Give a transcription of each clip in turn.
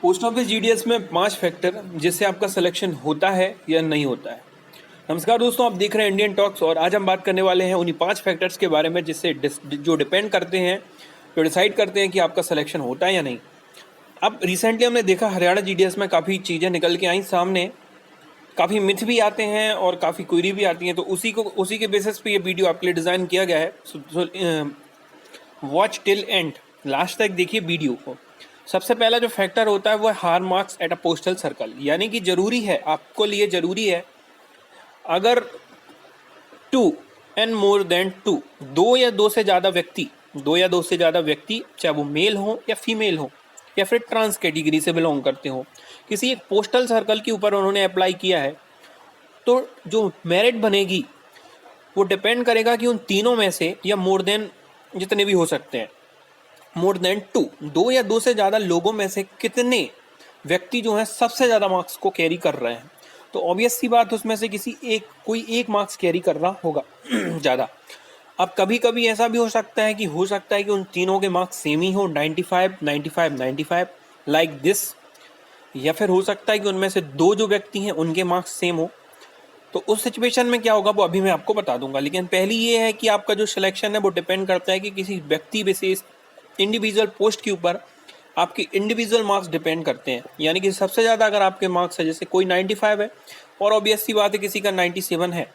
Post office GDS में 5 factor जिससे आपका सिलेक्शन होता है या नहीं होता है। नमस्कार दोस्तों, आप देख रहे हैं इंडियन टॉक्स और आज हम बात करने वाले हैं उन्हीं 5 फैक्टर्स के बारे में जिससे जो डिपेंड करते हैं, जो डिसाइड करते हैं कि आपका सिलेक्शन होता है या नहीं। अब रिसेंटली हमने देखा हरियाणा जीडीएस में काफ़ी चीज़ें निकल के आई सामने, काफ़ी मिथ भी आते हैं और काफ़ी क्वेरी भी आती हैं, तो उसी के बेसिस पे ये वीडियो आपके लिए डिज़ाइन किया गया है। वॉच टिल एंड, लास्ट तक देखिए वीडियो को। सबसे पहला जो फैक्टर होता है वो है हार marks at a postal circle, यानी कि जरूरी है, आपको लिए जरूरी है अगर 2 एंड मोर देन 2, दो या दो से ज़्यादा व्यक्ति, चाहे वो मेल हो या फीमेल हो या फिर ट्रांस कैटेगरी से बिलोंग करते हो, किसी एक पोस्टल सर्कल के ऊपर उन्होंने अप्लाई किया है, तो जो मेरिट बनेगी वो डिपेंड करेगा कि उन तीनों में से या मोर देन, जितने भी हो सकते हैं, मोर देन 2, दो या दो से ज़्यादा लोगों में से कितने व्यक्ति जो हैं सबसे ज़्यादा मार्क्स को कैरी कर रहे हैं, तो ऑब्वियस सी बात उसमें से कोई एक मार्क्स कैरी कर रहा होगा ज़्यादा। अब कभी कभी ऐसा भी हो सकता है कि उन तीनों के मार्क्स सेम ही हो, 95 95 95 लाइक दिस, या फिर हो सकता है कि उनमें से दो जो व्यक्ति हैं उनके मार्क्स सेम हो। तो उस सिचुएशन में क्या होगा वो अभी मैं आपको बता दूंगा, लेकिन पहली ये है कि आपका जो सिलेक्शन है वो डिपेंड करता है कि किसी व्यक्ति विशेष इंडिविजुअल पोस्ट के ऊपर आपके इंडिविजुअल मार्क्स डिपेंड करते हैं। यानी कि सबसे ज़्यादा अगर आपके मार्क्स है, जैसे कोई 95 है और ऑब्वियस सी बात है किसी का 97 है,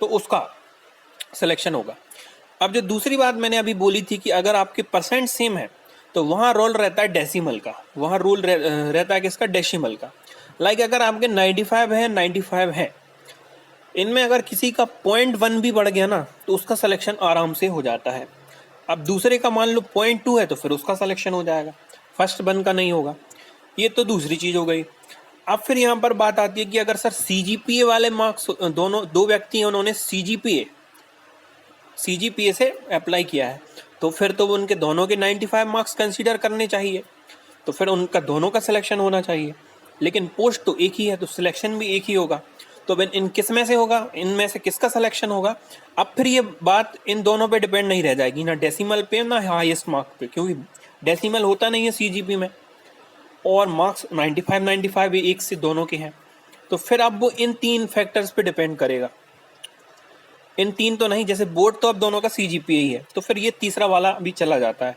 तो उसका सिलेक्शन होगा। अब जो दूसरी बात मैंने अभी बोली थी कि अगर आपके परसेंट सेम है तो वहाँ रोल रहता है डेसिमल का, वहाँ रूल रहता है किसका, डेसिमल का। लाइक अगर आपके 95 है, इनमें अगर किसी का 0.1 भी बढ़ गया ना तो उसका सिलेक्शन आराम से हो जाता है। अब दूसरे का मान लो 0.2 है तो फिर उसका सिलेक्शन हो जाएगा, फर्स्ट वन का नहीं होगा। ये तो दूसरी चीज़ हो गई। अब फिर यहाँ पर बात आती है कि अगर सर सीजीपीए वाले मार्क्स, दो व्यक्ति हैं, उन्होंने सीजीपीए से अप्लाई किया है, तो फिर तो उनके दोनों के 95 मार्क्स कंसीडर करने चाहिए, तो फिर उनका दोनों का सिलेक्शन होना चाहिए। लेकिन पोस्ट तो एक ही है तो सिलेक्शन भी एक ही होगा, तो इन किस में से होगा, इनमें से किसका सिलेक्शन होगा। अब फिर ये बात इन दोनों पे डिपेंड नहीं रह जाएगी, ना डेसिमल पे ना हाईएस्ट मार्क पे, क्योंकि डेसिमल होता नहीं है सीजीपी में और मार्क्स 95 95 एक से दोनों के हैं। तो फिर अब वो इन 3 फैक्टर्स पे डिपेंड करेगा, इन 3 तो नहीं, जैसे बोर्ड तो अब दोनों का सीजीपीए ही है, तो फिर ये तीसरा वाला भी चला जाता है।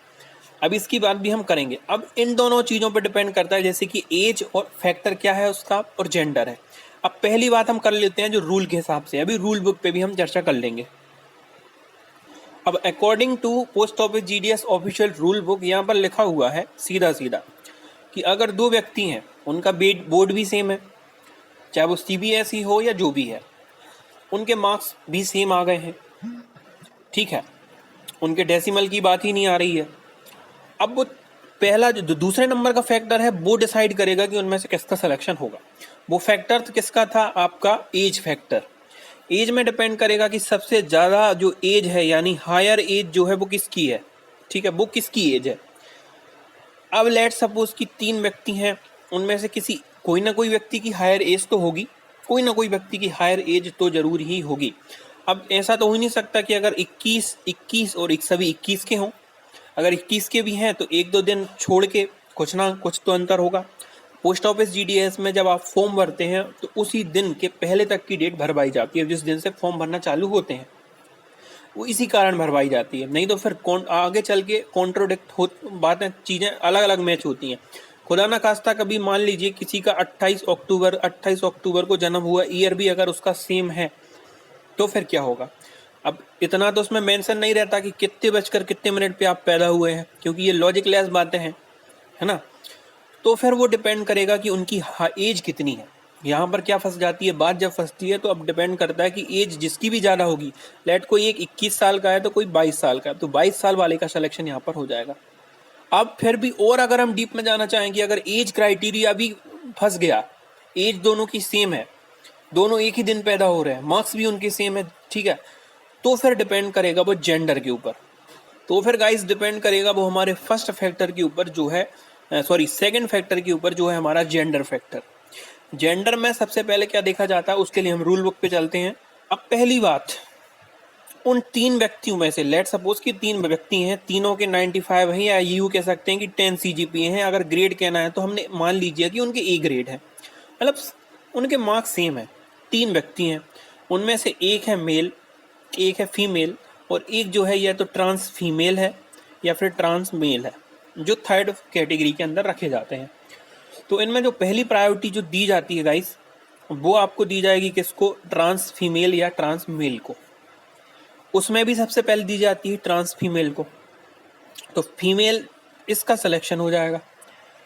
अब इसकी बात भी हम करेंगे। अब इन दोनों चीज़ों पे डिपेंड करता है, जैसे कि एज और फैक्टर क्या है उसका, और जेंडर है। अब पहली बात हम कर लेते हैं जो रूल के हिसाब से, अभी रूल बुक पे भी हम चर्चा कर लेंगे। अब according to post office GDS official rule book, यहाँ पर लिखा हुआ है सीधा सीधा कि अगर दो व्यक्ति हैं, उनका बोर्ड भी सेम है, चाहे वो सीबीएसई हो या जो भी है, उनके मार्क्स भी सेम आ गए हैं, ठीक है, उनके डेसिमल की बात ही नहीं आ रही है। अब वो पहला जो दूसरे नंबर का फैक्टर है वो डिसाइड करेगा कि उनमें से किसका सिलेक्शन होगा। वो फैक्टर तो किसका था, आपका एज फैक्टर। एज में डिपेंड करेगा कि सबसे ज़्यादा जो एज है, यानी हायर एज जो है वो किसकी है, ठीक है, वो किसकी एज है। अब लेट सपोज कि 3 व्यक्ति हैं, उनमें से कोई ना कोई व्यक्ति की हायर एज तो होगी, कोई ना कोई व्यक्ति की हायर एज तो जरूर ही होगी। अब ऐसा तो हो ही नहीं सकता कि अगर 21 और एक सभी 21 के हों, अगर 21 के भी हैं तो एक दो दिन छोड़ के कुछ ना कुछ तो अंतर होगा। पोस्ट ऑफिस जीडीएस में जब आप फॉर्म भरते हैं तो उसी दिन के पहले तक की डेट भरवाई जाती है, जिस दिन से फॉर्म भरना चालू होते हैं वो इसी कारण भरवाई जाती है, नहीं तो फिर आगे चल के कॉन्ट्रोडिक्ट हो बातें, चीज़ें अलग अलग मैच होती हैं। खुदा ना खास्ता कभी मान लीजिए किसी का 28 अक्टूबर को जन्म हुआ, ईयर भी अगर उसका सेम है, तो फिर क्या होगा। अब इतना तो उसमें मेंशन नहीं रहता कि कितने बजकर कितने मिनट पे आप पैदा हुए हैं, क्योंकि ये लॉजिक लेस बातें हैं, है ना। तो फिर वो डिपेंड करेगा कि उनकी एज कितनी है। यहाँ पर क्या फंस जाती है बात, जब फंसती है तो अब डिपेंड करता है कि एज जिसकी भी ज़्यादा होगी, लेट कोई एक 21 साल का है तो कोई 22 साल का है, तो 22 साल वाले का सिलेक्शन यहाँ पर हो जाएगा। अब फिर भी और अगर हम डीप में जाना चाहेंगे, अगर एज क्राइटेरिया भी फंस गया, एज दोनों की सेम है, दोनों एक ही दिन पैदा हो रहे हैं, मार्क्स भी उनके सेम है, ठीक है, तो फिर डिपेंड करेगा वो जेंडर के ऊपर। तो फिर गाइस डिपेंड करेगा वो हमारे फर्स्ट फैक्टर के ऊपर जो है, सेकंड फैक्टर के ऊपर जो है हमारा जेंडर फैक्टर। जेंडर में सबसे पहले क्या देखा जाता है, उसके लिए हम रूल बुक पे चलते हैं। अब पहली बात, उन 3 व्यक्तियों में से लेट सपोज कि 3 व्यक्ति हैं, तीनों के 95 हैं, या यूँ कह सकते हैं कि 10 CGPA हैं। अगर ग्रेड कहना है तो हमने मान लीजिए कि उनके ए ग्रेड है, मतलब उनके मार्क्स सेम है। 3 व्यक्ति हैं, उनमें से एक है मेल, एक है फीमेल, और एक जो है या तो ट्रांस फीमेल है या फिर ट्रांस मेल है, जो थर्ड कैटेगरी के अंदर रखे जाते हैं। तो इनमें जो पहली प्रायोरिटी जो दी जाती है गाइस, वो आपको दी जाएगी किसको? ट्रांस फीमेल या ट्रांस मेल को। उसमें भी सबसे पहले दी जाती है ट्रांस फीमेल को। तो फीमेल इसका सिलेक्शन हो जाएगा,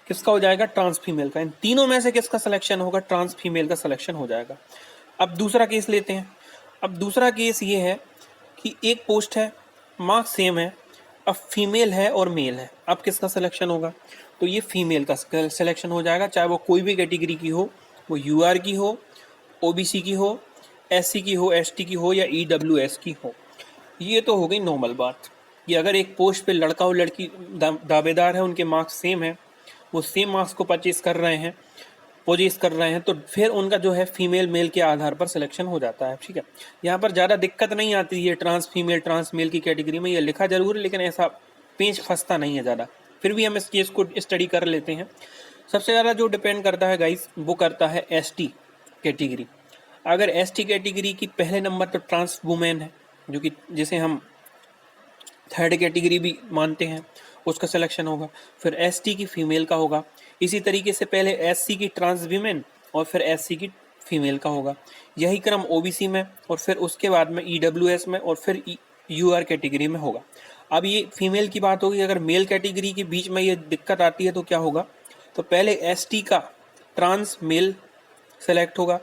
किसका हो जाएगा? ट्रांस फीमेल का। इन तीनों में से किसका सिलेक्शन होगा? ट्रांस फीमेल का सिलेक्शन हो जाएगा। अब दूसरा केस लेते हैं। अब दूसरा केस ये है कि एक पोस्ट है, मार्क्स सेम है, अब फीमेल है और मेल है। अब किसका सिलेक्शन होगा? तो ये फीमेल का सिलेक्शन हो जाएगा, चाहे वो कोई भी कैटेगरी की हो, वो यूआर की हो, ओबीसी की हो, एससी की हो, एसटी की हो, या ईडब्ल्यूएस की हो। ये तो हो गई नॉर्मल बात कि अगर एक पोस्ट पे लड़का और लड़की दावेदार है, उनके मार्क्स सेम है, वो सेम मार्क्स को पोजेस कर रहे हैं, तो फिर उनका जो है फीमेल मेल के आधार पर सिलेक्शन हो जाता है। ठीक है, यहाँ पर ज़्यादा दिक्कत नहीं आती है ट्रांस फीमेल ट्रांस मेल की कैटेगरी में। ये लिखा जरूर है, लेकिन ऐसा पेंच फंसता नहीं है ज़्यादा। फिर भी हम इस केस को स्टडी कर लेते हैं। सबसे ज़्यादा जो डिपेंड करता है गाइस, वो करता है एसटी कैटेगरी। अगर एसटी कैटेगरी की पहले नंबर तो ट्रांस वुमेन है, जो कि जिसे हम थर्ड कैटेगरी भी मानते हैं, उसका सिलेक्शन होगा। फिर एसटी की फीमेल का होगा। इसी तरीके से पहले एससी की ट्रांस वीमेन और फिर एससी की फीमेल का होगा। यही क्रम ओबीसी में, और फिर उसके बाद में ईडब्ल्यूएस में, और फिर यूआर कैटेगरी में होगा। अब ये फीमेल की बात होगी। अगर मेल कैटेगरी के बीच में ये दिक्कत आती है तो क्या होगा? तो पहले एसटी का ट्रांस मेल सेलेक्ट होगा,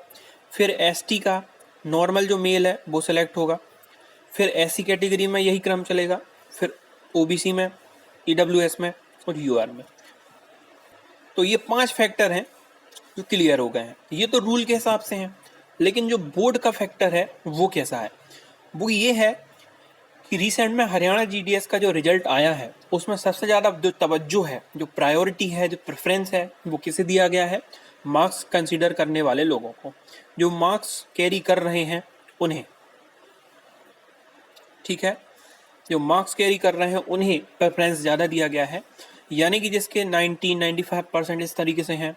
फिर एसटी का नॉर्मल जो मेल है वो सिलेक्ट होगा, फिर एससी कैटेगरी में यही क्रम चलेगा, फिर ओबीसी में, ईडब्ल्यूएस में और यूआर में। तो ये 5 फैक्टर हैं जो क्लियर हो गए हैं। ये तो रूल के हिसाब से हैं, लेकिन जो बोर्ड का फैक्टर है वो कैसा है? वो ये है कि रिसेंट में हरियाणा जीडीएस का जो रिजल्ट आया है, उसमें सबसे ज़्यादा जो तवज्जो है, जो प्रायोरिटी है, जो प्रेफरेंस है, वो किसे दिया गया है? मार्क्स कंसीडर करने वाले लोगों को, जो मार्क्स कैरी कर रहे हैं उन्हें। ठीक है, जो मार्क्स कैरी कर रहे हैं उन्हें प्रेफरेंस ज़्यादा दिया गया है, यानी कि जिसके 90-95% इस तरीके से हैं,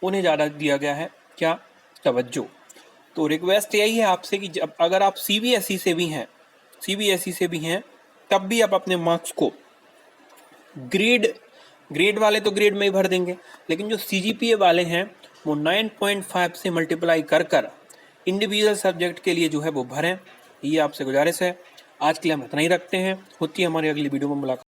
उन्हें ज़्यादा दिया गया है क्या? तवज्जो। तो रिक्वेस्ट यही है आपसे कि जब अगर आप सीबीएसई से भी हैं, तब भी आप अपने मार्क्स को ग्रेड वाले तो ग्रेड में ही भर देंगे, लेकिन जो सीजीपीए वाले हैं वो 9.5 से मल्टीप्लाई कर इंडिविजुअल सब्जेक्ट के लिए जो है वो भरें। ये आपसे गुजारिश है। आज के लिए हम इतना ही रखते हैं। होती है हमारी अगली वीडियो में मुलाकात।